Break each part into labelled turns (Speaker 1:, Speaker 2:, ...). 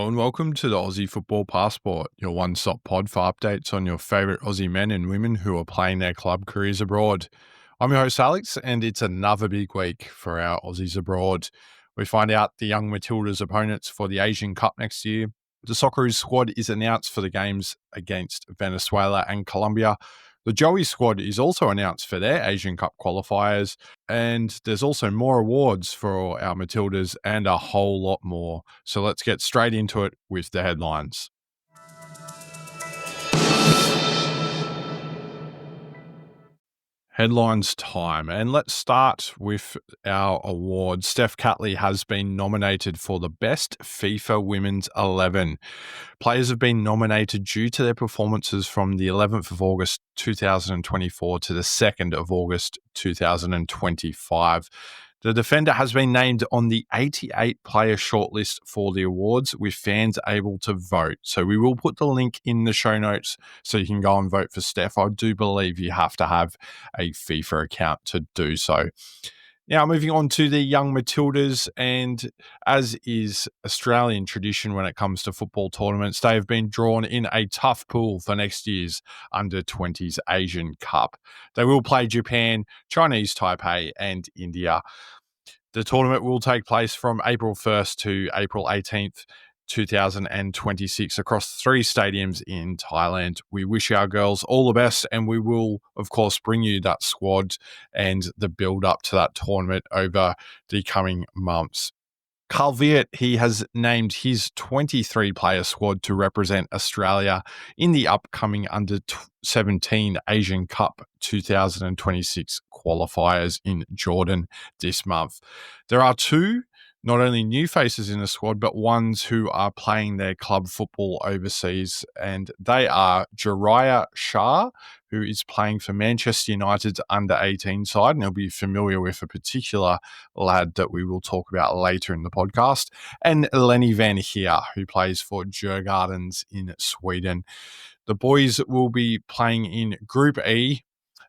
Speaker 1: Hello and welcome to the Aussie Football Passport, your one-stop pod for updates on your favourite Aussie men and women who are playing their club careers abroad. I'm your host Alex, and it's another big week for our Aussies abroad. We find out the young Matilda's opponents for the Asian Cup next year. The Socceroos squad is announced for the games against Venezuela and Colombia. The Joey squad is also announced for their Asian Cup qualifiers, and there's also more awards for our Matildas and a whole lot more. So let's get straight into it with the headlines. Headlines time, and let's start with our awards. Steph Cately has been nominated for the Best FIFA Women's 11. Players have been nominated due to their performances from the 11th of August 2024 to the 2nd of August 2025. The defender has been named on the 88-player shortlist for the awards, with fans able to vote. So we will put the link in the show notes so you can go and vote for Steph. I do believe you have to have a FIFA account to do so. Now, moving on to the young Matildas, and as is Australian tradition when it comes to football tournaments, they have been drawn in a tough pool for next year's Under-20s Asian Cup. They will play Japan, Chinese Taipei, and India. The tournament will take place from April 1st to April 18th, 2026 across 3 stadiums in Thailand. We wish our girls all the best, and we will, of course, bring you that squad and the build up to that tournament over the coming months. Carl Viet, he has named his 23-player squad to represent Australia in the upcoming Under-17 Asian Cup 2026 qualifiers in Jordan this month. There are 2 not only new faces in the squad, but ones who are playing their club football overseas, and they are Jariah Shah, who is playing for Manchester United's under-18 side, and he'll be familiar with a particular lad that we will talk about later in the podcast, and Lenny Van Heer, who plays for Djurgårdens in Sweden. The boys will be playing in Group E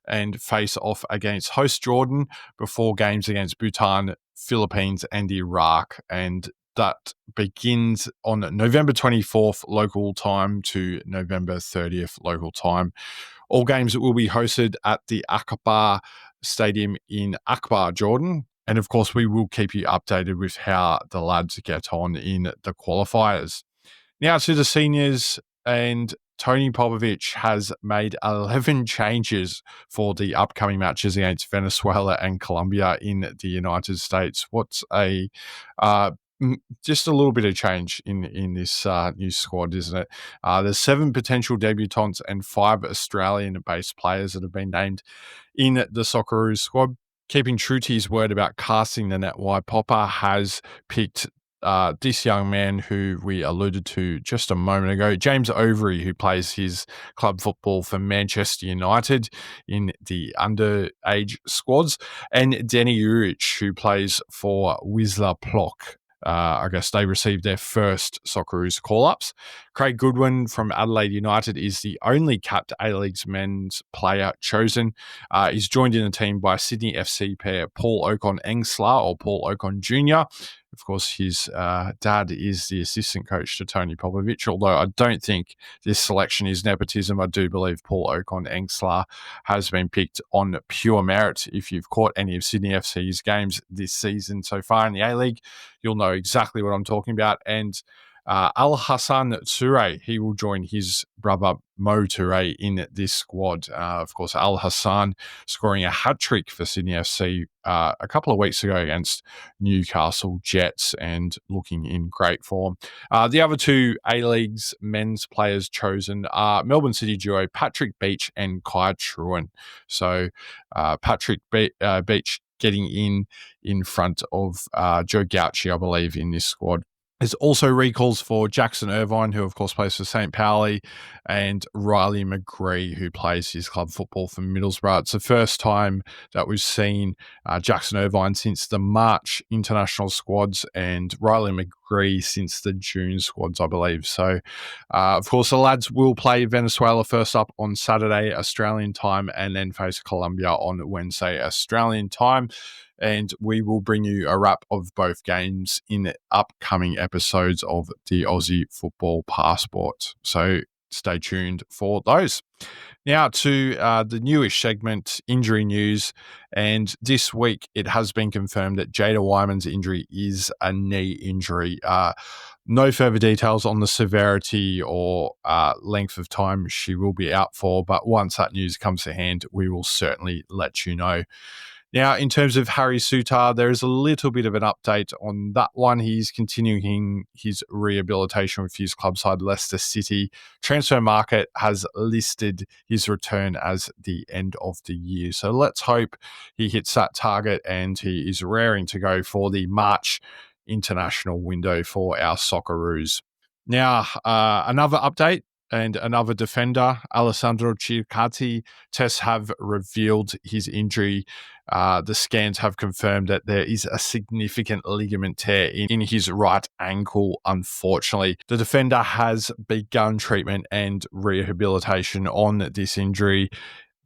Speaker 1: and face off against host Jordan before games against Bhutan, Philippines, and Iraq. And that begins on November 24th local time to November 30th local time. All games will be hosted at the Akbar Stadium in Akbar, Jordan. And of course, we will keep you updated with how the lads get on in the qualifiers. Now to the seniors, and Tony Popovic has made 11 changes for the upcoming matches against Venezuela and Colombia in the United States. What's just a little bit of change in this new squad, isn't it? There's 7 potential debutants and 5 Australian-based players that have been named in the Socceroos squad. Keeping true to his word about casting the net wide, Popper has picked this young man who we alluded to just a moment ago, James Overy, who plays his club football for Manchester United in the underage squads, and Denny Uric, who plays for Wisla Plock. I guess they received their first Socceroos call-ups. Craig Goodwin from Adelaide United is the only capped A-League's men's player chosen. He's joined in the team by Sydney FC pair Paul Okon-Engslar, or Paul Okon Jr. Of course, his dad is the assistant coach to Tony Popovic, although I don't think this selection is nepotism. I do believe Paul Okon-Engslar has been picked on pure merit. If you've caught any of Sydney FC's games this season so far in the A-League, you'll know exactly what I'm talking about. And Al Hassan Toure, he will join his brother Mo Toure in this squad. Of course, Al Hassan scoring a hat-trick for Sydney FC a couple of weeks ago against Newcastle Jets and looking in great form. The other 2 A-League's men's players chosen are Melbourne City duo Patrick Beach and Kai Truen. So Patrick Beach getting in front of Joe Gauci, I believe, in this squad. There's also recalls for Jackson Irvine, who of course plays for St. Pauli, and Riley McGree, who plays his club football for Middlesbrough. It's the first time that we've seen Jackson Irvine since the March international squads and Riley McGree since the June squads, I believe. So, of course, the lads will play Venezuela first up on Saturday, Australian time, and then face Colombia on Wednesday, Australian time. And we will bring you a wrap of both games in upcoming episodes of the Aussie Football Passport. So stay tuned for those. Now to the newish segment, injury news. And this week, it has been confirmed that Jada Wyman's injury is a knee injury. No further details on the severity or length of time she will be out for. But once that news comes to hand, we will certainly let you know. Now, in terms of Harry Souttar, there is a little bit of an update on that one. He's continuing his rehabilitation with his club side, Leicester City. Transfer Market has listed his return as the end of the year. So let's hope he hits that target and he is raring to go for the March international window for our Socceroos. Now, another update. And another defender, Alessandro Circati, tests have revealed his injury. The scans have confirmed that there is a significant ligament tear in his right ankle, unfortunately. The defender has begun treatment and rehabilitation on this injury,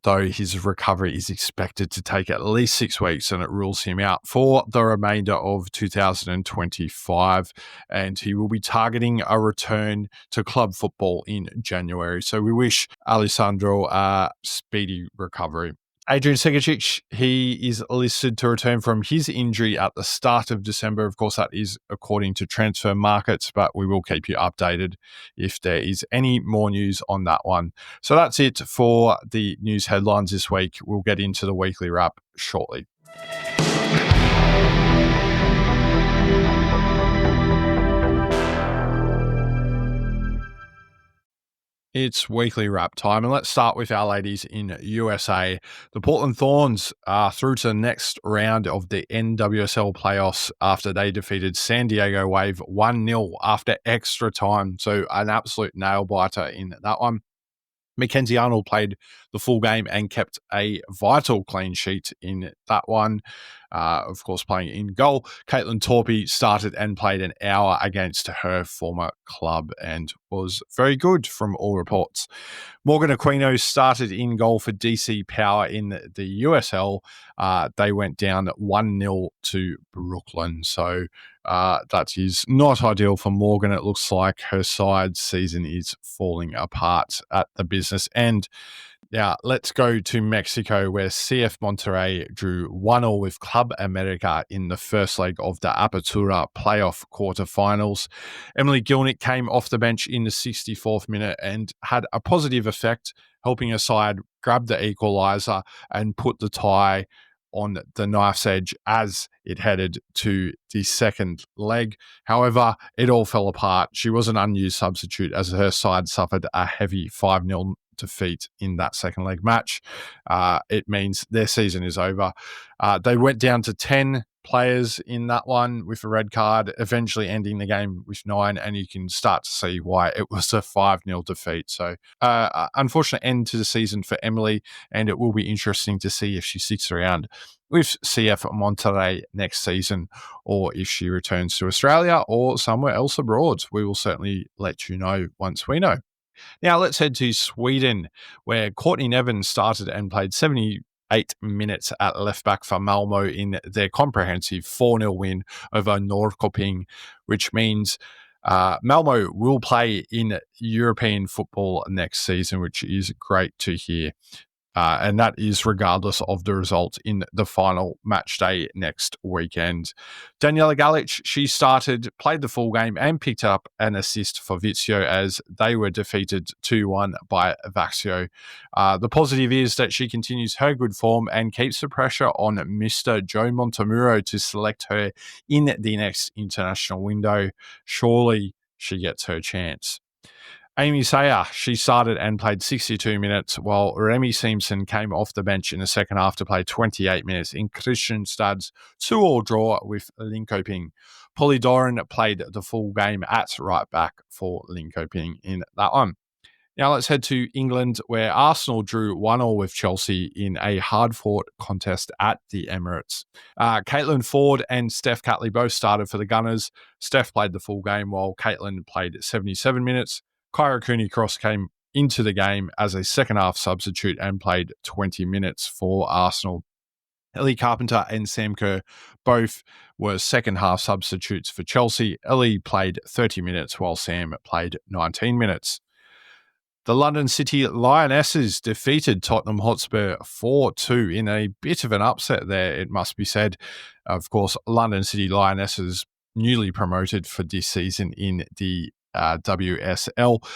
Speaker 1: though his recovery is expected to take at least 6 weeks, and it rules him out for the remainder of 2025. And he will be targeting a return to club football in January. So we wish Alessandro a speedy recovery. Adrian Segicic, he is listed to return from his injury at the start of December. Of course, that is according to Transfer Markets, but we will keep you updated if there is any more news on that one. So that's it for the news headlines this week. We'll get into the weekly wrap shortly. It's weekly wrap time, and let's start with our ladies in USA. The Portland Thorns are through to the next round of the NWSL playoffs after they defeated San Diego Wave 1-0 after extra time. So an absolute nail-biter in that one. Mackenzie Arnold played the full game and kept a vital clean sheet in that one. Of course, playing in goal. Caitlin Torpey started and played an hour against her former club and was very good from all reports. Morgan Aquino started in goal for DC Power in the USL. They went down 1-0 to Brooklyn. So that is not ideal for Morgan. It looks like her side season is falling apart at the business end. Now, let's go to Mexico, where CF Monterrey drew 1-1 with Club America in the first leg of the Apertura playoff quarterfinals. Emily Gilnick came off the bench in the 64th minute and had a positive effect, helping her side grab the equaliser and put the tie on the knife's edge as it headed to the second leg. However, it all fell apart. She was an unused substitute as her side suffered a heavy 5-0 defeat in that second leg match. It means their season is over. They went down to 10 players in that one with a red card, eventually ending the game with 9, and you can start to see why it was a 5-0 defeat. So unfortunate end to the season for Emily, and it will be interesting to see if she sticks around with CF Monterrey next season or if she returns to Australia or somewhere else abroad. We will certainly let you know once we know. Now let's head to Sweden, where Courtney Nevin started and played 78 minutes at left back for Malmo in their comprehensive 4-0 win over Norrköping, which means Malmo will play in European football next season, which is great to hear. And that is regardless of the result in the final match day next weekend. Daniela Galic, she started, played the full game and picked up an assist for Vizio as they were defeated 2-1 by Vaxio. The positive is that she continues her good form and keeps the pressure on Mr. Joe Montemuro to select her in the next international window. Surely she gets her chance. Amy Sayer, she started and played 62 minutes, while Remy Simpson came off the bench in the second half to play 28 minutes in Kristianstad's 2-2 draw with Linköping. Polly Doran played the full game at right back for Linköping in that one. Now let's head to England, where Arsenal drew 1-1 with Chelsea in a hard-fought contest at the Emirates. Caitlin Ford and Steph Cately both started for the Gunners. Steph played the full game, while Caitlin played 77 minutes. Kyra Cooney-Cross came into the game as a second-half substitute and played 20 minutes for Arsenal. Ellie Carpenter and Sam Kerr both were second-half substitutes for Chelsea. Ellie played 30 minutes, while Sam played 19 minutes. The London City Lionesses defeated Tottenham Hotspur 4-2 in a bit of an upset there, it must be said. Of course, London City Lionesses newly promoted for this season in the WSL.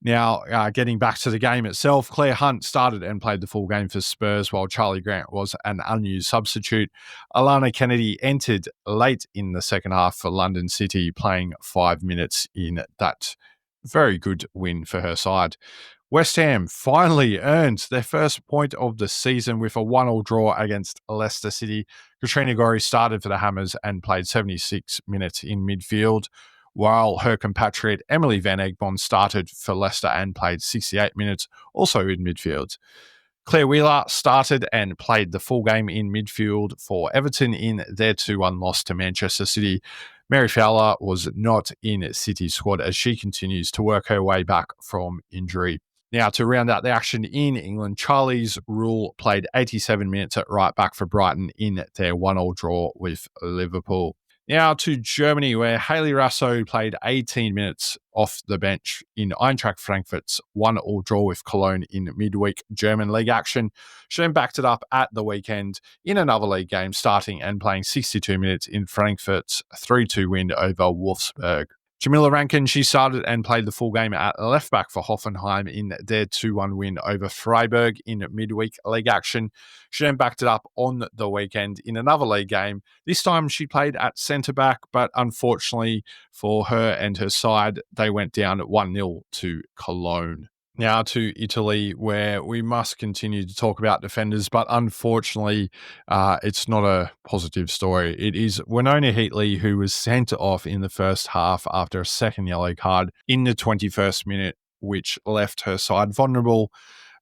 Speaker 1: Now, getting back to the game itself, Claire Hunt started and played the full game for Spurs, while Charlie Grant was an unused substitute. Alana Kennedy entered late in the second half for London City, playing 5 minutes in that very good win for her side. West Ham finally earned their first point of the season with a 1-1 draw against Leicester City. Katrina Gorry started for the Hammers and played 76 minutes in midfield, while her compatriot Emily Van Egmond started for Leicester and played 68 minutes, also in midfield. Claire Wheeler started and played the full game in midfield for Everton in their 2-1 loss to Manchester City. Mary Fowler was not in City's squad as she continues to work her way back from injury. Now, to round out the action in England, Charlize Rule played 87 minutes at right back for Brighton in their 1-1 draw with Liverpool. Now to Germany, where Hayley Rasso played 18 minutes off the bench in Eintracht Frankfurt's 1-1 draw with Cologne in midweek German league action. She then backed it up at the weekend in another league game, starting and playing 62 minutes in Frankfurt's 3-2 win over Wolfsburg. Jamila Rankin, she started and played the full game at left back for Hoffenheim in their 2-1 win over Freiburg in midweek league action. She then backed it up on the weekend in another league game. This time she played at centre back, but unfortunately for her and her side, they went down 1-0 to Cologne. Now to Italy, where we must continue to talk about defenders, but unfortunately, it's not a positive story. It is Winona Heatley, who was sent off in the first half after a second yellow card in the 21st minute, which left her side vulnerable.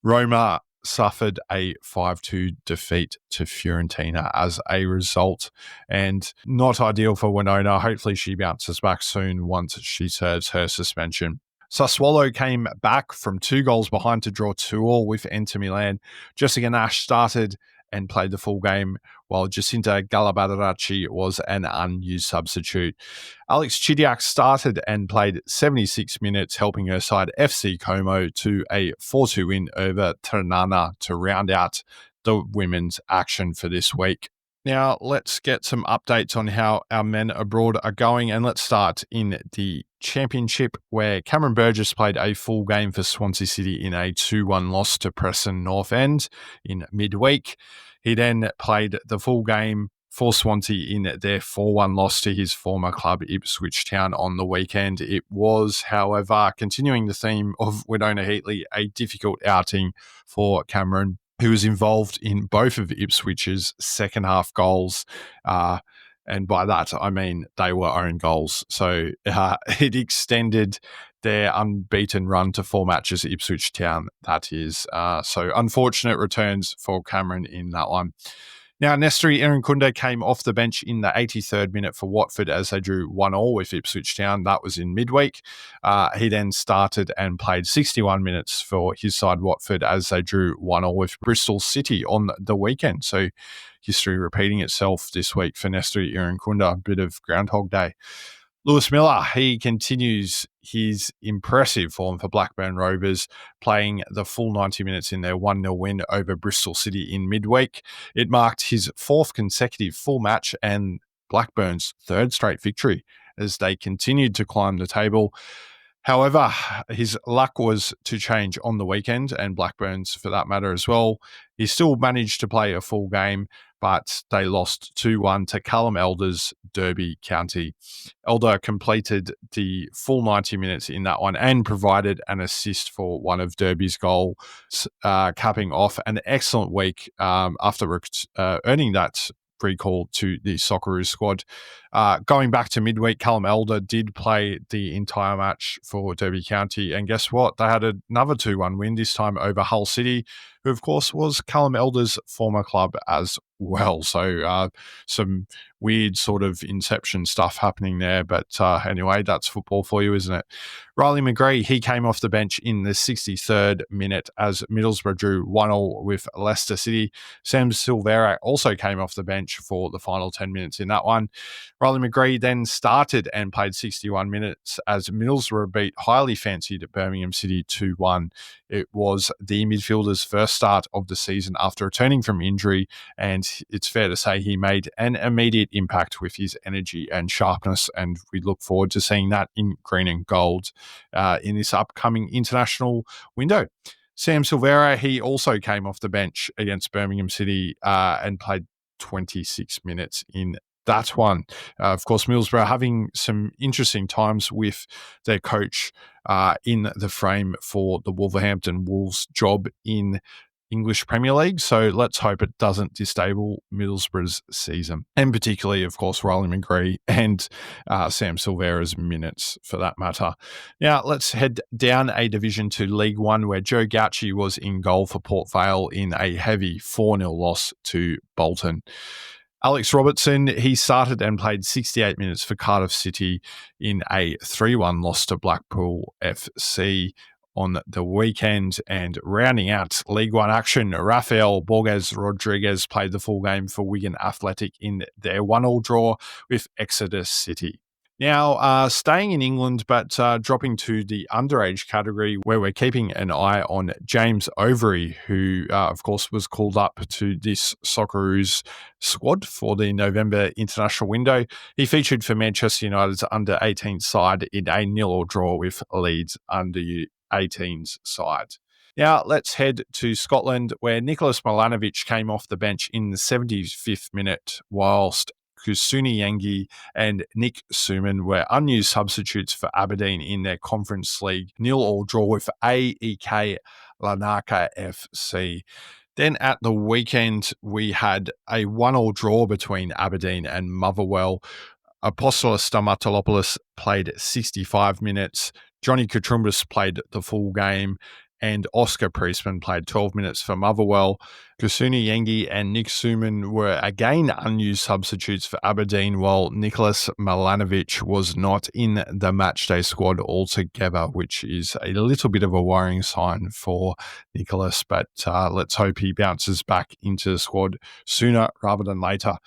Speaker 1: Roma suffered a 5-2 defeat to Fiorentina as a result, and not ideal for Winona. Hopefully she bounces back soon once she serves her suspension. Sassuolo came back from 2 goals behind to draw 2-2 with Inter Milan. Jessica Nash started and played the full game, while Jacinta Galabadaracci was an unused substitute. Alex Chidiak started and played 76 minutes, helping her side FC Como to a 4-2 win over Ternana to round out the women's action for this week. Now, let's get some updates on how our men abroad are going, and let's start in the Championship, where Cameron Burgess played a full game for Swansea City in a 2-1 loss to Preston North End in midweek. He then played the full game for Swansea in their 4-1 loss to his former club, Ipswich Town, on the weekend. It was, however, continuing the theme of Winona Heatley, a difficult outing for Cameron, who was involved in both of Ipswich's second half goals. And by that, I mean they were own goals. So it extended their unbeaten run to 4 matches at Ipswich Town, that is. So unfortunate returns for Cameron in that one. Now, Nestri Irankunda came off the bench in the 83rd minute for Watford as they drew 1-1 with Ipswich Town. That was in midweek. He then started and played 61 minutes for his side Watford as they drew 1-1 with Bristol City on the weekend. So history repeating itself this week for Nestri Irankunda, a bit of Groundhog Day. Lewis Miller, he continues his impressive form for Blackburn Rovers, playing the full 90 minutes in their 1-0 win over Bristol City in midweek. It marked his 4th consecutive full match and Blackburn's 3rd straight victory as they continued to climb the table. However, his luck was to change on the weekend, and Blackburn's for that matter as well. He still managed to play a full game, but they lost 2-1 to Callum Elder's Derby County. Elder completed the full 90 minutes in that one and provided an assist for one of Derby's goals, capping off an excellent week after earning that recall to the Socceroos squad. Going back to midweek, Callum Elder did play the entire match for Derby County, and guess what? They had another 2-1 win, this time over Hull City, who of course was Callum Elder's former club as well. So some weird sort of inception stuff happening there. But anyway, that's football for you, isn't it? Riley McGree, he came off the bench in the 63rd minute as Middlesbrough drew 1-1 with Leicester City. Sam Silvera also came off the bench for the final 10 minutes in that one. Riley McGree then started and played 61 minutes as Middlesbrough beat highly fancied Birmingham City 2-1. It was the midfielder's first start of the season after returning from injury, and it's fair to say he made an immediate impact with his energy and sharpness, and we look forward to seeing that in green and gold in this upcoming international window. Sam Silvera, he also came off the bench against Birmingham City and played 26 minutes in that one. Of course, Middlesbrough having some interesting times with their coach in the frame for the Wolverhampton Wolves job in English Premier League. So let's hope it doesn't destable Middlesbrough's season. And particularly, of course, Riley McGree and Sam Silvera's minutes for that matter. Now, let's head down a division to League One, where Joe Gauci was in goal for Port Vale in a heavy 4-0 loss to Bolton. Alex Robertson, he started and played 68 minutes for Cardiff City in a 3-1 loss to Blackpool FC on the weekend. And rounding out League One action, Rafael Borges Rodriguez played the full game for Wigan Athletic in their 1-1 draw with Exeter City. Now, staying in England, but dropping to the underage category, where we're keeping an eye on James Overy, who, of course, was called up to this Socceroos squad for the November international window. He featured for Manchester United's under-18 side in a 0-0 draw with Leeds under-18s side. Now, let's head to Scotland, where Nicholas Milanovic came off the bench in the 75th minute, whilst Kusuni Yengi and Nick Suman were unused substitutes for Aberdeen in their Conference League 0-0 draw with AEK Larnaca FC. Then at the weekend, we had a 1-1 draw between Aberdeen and Motherwell. Apostolos Stamatolopoulos played 65 minutes. Johnny Katrumbis played the full game, and Oscar Priestman played 12 minutes for Motherwell. Kusuni Yengi and Nick Suman were again unused substitutes for Aberdeen, while Nicholas Milanovic was not in the matchday squad altogether, which is a little bit of a worrying sign for Nicholas, but let's hope he bounces back into the squad sooner rather than later.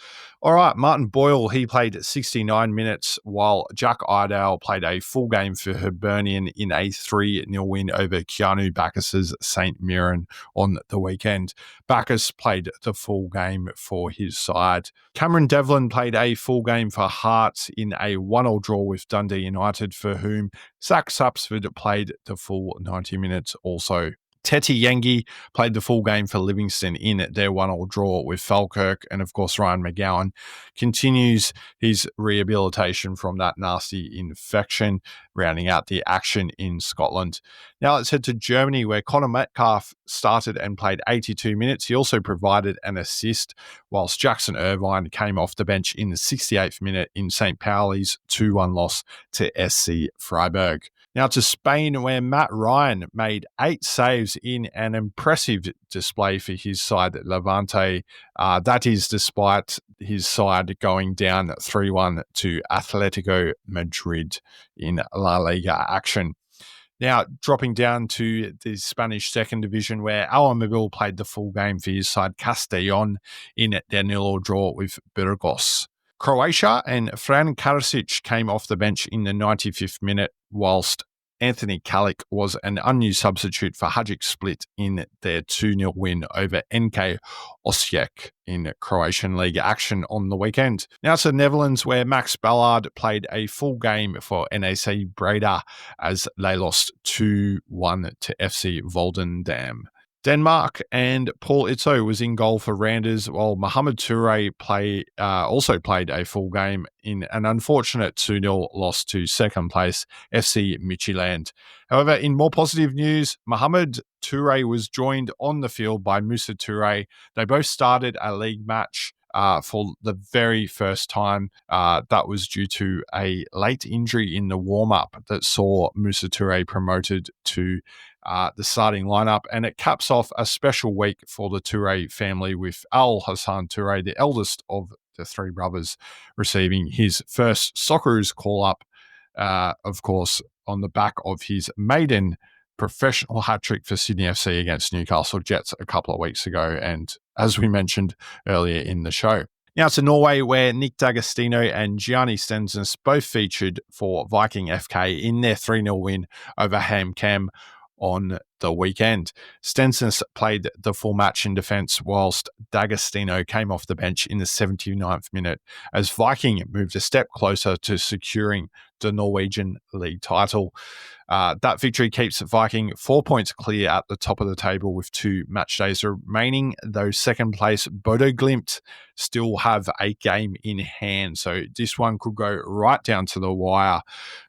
Speaker 1: All right, Martin Boyle, he played 69 minutes, while Jack Iredale played a full game for Hibernian in a 3-0 win over Keanu Bacchus's St. Mirren on the weekend. Bacchus played the full game for his side. Cameron Devlin played a full game for Hearts in a 1-1 draw with Dundee United, for whom Zach Sapsford played the full 90 minutes also. Teti Yengi played the full game for Livingston in their 1-1 draw with Falkirk, and of course Ryan McGowan continues his rehabilitation from that nasty infection, rounding out the action in Scotland. Now let's head to Germany, where Connor Metcalf started and played 82 minutes. He also provided an assist, whilst Jackson Irvine came off the bench in the 68th minute in St. Pauli's 2-1 loss to SC Freiburg. Now to Spain, where Matt Ryan made 8 saves in an impressive display for his side at Levante. That is despite his side going down 3-1 to Atletico Madrid in La Liga action. Now, dropping down to the Spanish second division, where Alan Mabil played the full game for his side Castellon in their 0-0 draw with Burgos. Croatia and Fran Karasic came off the bench in the 95th minute, whilst Anthony Kalic was an unused substitute for Hajduk Split in their 2-0 win over NK Osijek in Croatian League action on the weekend. Now to the Netherlands, where Max Ballard played a full game for NAC Breda as they lost 2-1 to FC Volendam. Denmark and Paul Itzo was in goal for Randers, while Mohamed Toure also played a full game in an unfortunate 2-0 loss to second place FC Midtjylland. However, in more positive news, Mohamed Toure was joined on the field by Moussa Toure. They both started a league match for the very first time. That was due to a late injury in the warm-up that saw Musa Toure promoted to the starting lineup, and it caps off a special week for the Toure family with Al Hassan Toure, the eldest of the three brothers, receiving his first Socceroos call-up, of course, on the back of his maiden professional hat-trick for Sydney FC against Newcastle Jets a couple of weeks ago, and as we mentioned earlier in the show. Now to Norway, where Nick D'Agostino and Gianni Stensnes both featured for Viking FK in their 3-0 win over HamKam on the weekend. Stensnes played the full match in defence, whilst D'Agostino came off the bench in the 79th minute as Viking moved a step closer to securing the Norwegian league title. That victory keeps Viking 4 points clear at the top of the table with 2 match days remaining, though second place Bodo Glimt still have a game in hand. So this one could go right down to the wire.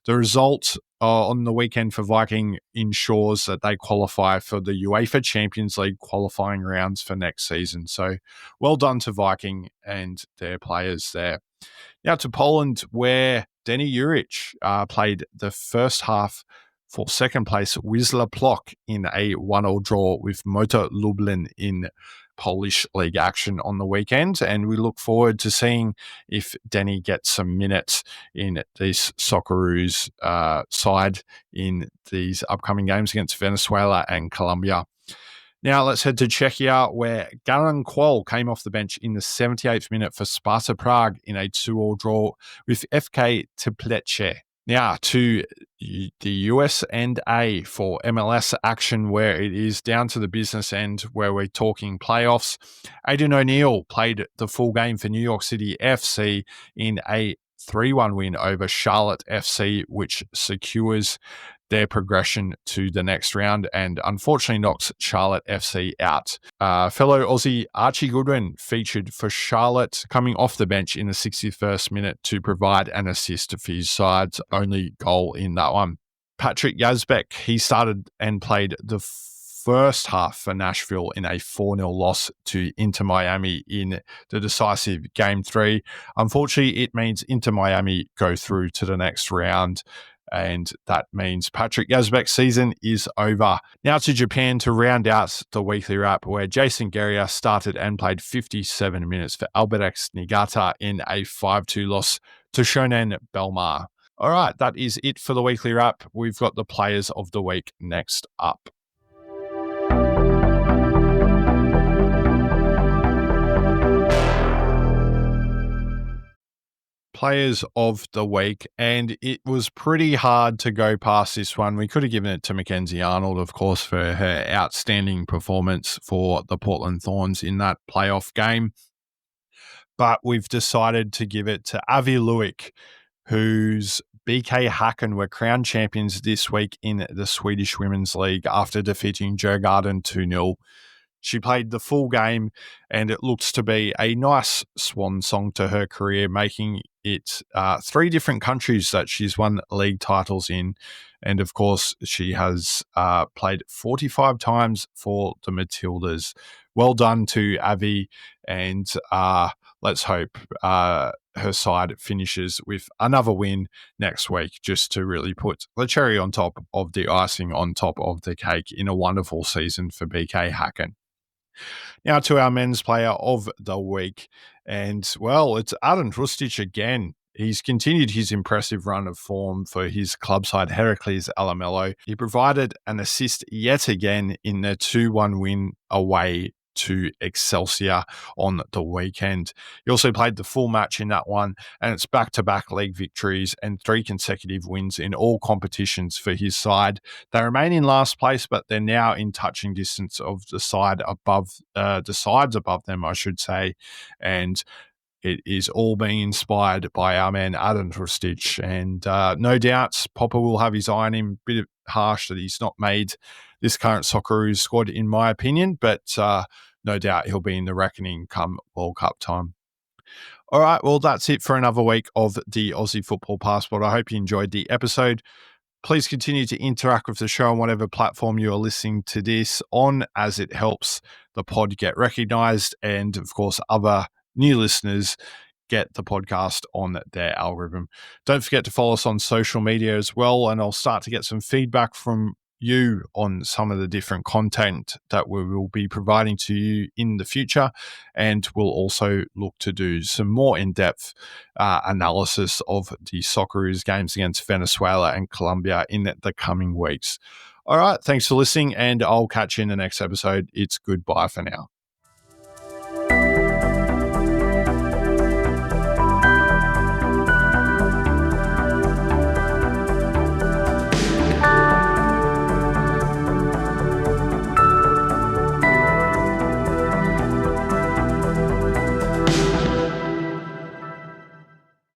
Speaker 1: The result on the weekend for Viking ensures that they qualify for the UEFA Champions League qualifying rounds for next season. So well done to Viking and their players there. Now to Poland, where Denny Juric played the first half for second place Wisła Płock in a 1-1 draw with Motor Lublin in Polish league action on the weekend, and we look forward to seeing if Denny gets some minutes in this Socceroos side in these upcoming games against Venezuela and Colombia. Now let's head to Czechia, where Garan Kvol came off the bench in the 78th minute for Sparta Prague in a 2-2 draw with FK Teplice. Now to the US and A for MLS action, where it is down to the business end, where we're talking playoffs. Aidan O'Neill played the full game for New York City FC in a 3-1 win over Charlotte FC, which secures their progression to the next round and unfortunately knocks Charlotte FC out. Fellow Aussie Archie Goodwin featured for Charlotte, coming off the bench in the 61st minute to provide an assist for his side's only goal in that one. Patrick Yazbek, he started and played the first half for Nashville in a 4-0 loss to Inter Miami in the decisive Game 3. Unfortunately, it means Inter Miami go through to the next round, and that means Patrick Yazbek's season is over. Now to Japan to round out the weekly wrap, where Jason Guerrier started and played 57 minutes for Albirex Niigata in a 5-2 loss to Shonen Bellmare. All right, that is it for the weekly wrap. We've got the players of the week next up. Players of the week, and it was pretty hard to go past this one. We could have given it to Mackenzie Arnold, of course, for her outstanding performance for the Portland Thorns in that playoff game, but we've decided to give it to Avi Luik, whose BK Häcken were crowned champions this week in the Swedish Women's League after defeating Djurgården 2-0. She played the full game, and it looks to be a nice swan song to her career, making it 3 different countries that she's won league titles in. And of course, she has played 45 times for the Matildas. Well done to Avi, and let's hope her side finishes with another win next week, just to really put the cherry on top of the icing on top of the cake in a wonderful season for BK Häcken. Now to our men's player of the week. And, well, it's Aaron Rustic again. He's continued his impressive run of form for his club side, Heracles Alamello. He provided an assist yet again in their 2-1 win away to Excelsior on the weekend. He also played the full match in that one, and it's back-to-back league victories and 3 consecutive wins in all competitions for his side. They remain in last place, but they're now in touching distance of the sides above them, I should say, and it is all being inspired by our man Aaron Rustic, and no doubts Popper will have his eye on him. Bit harsh that he's not made this current Socceroos squad, in my opinion, but no doubt he'll be in the reckoning come World Cup time. All right, well, that's it for another week of the Aussie Football Passport. I hope you enjoyed the episode. Please continue to interact with the show on whatever platform you are listening to this on, as it helps the pod get recognised and, of course, other new listeners get the podcast on their algorithm. Don't forget to follow us on social media as well, and I'll start to get some feedback from you on some of the different content that we will be providing to you in the future. And we'll also look to do some more in-depth analysis of the Socceroos games against Venezuela and Colombia in the coming weeks. All right, thanks for listening, and I'll catch you in the next episode. It's goodbye for now.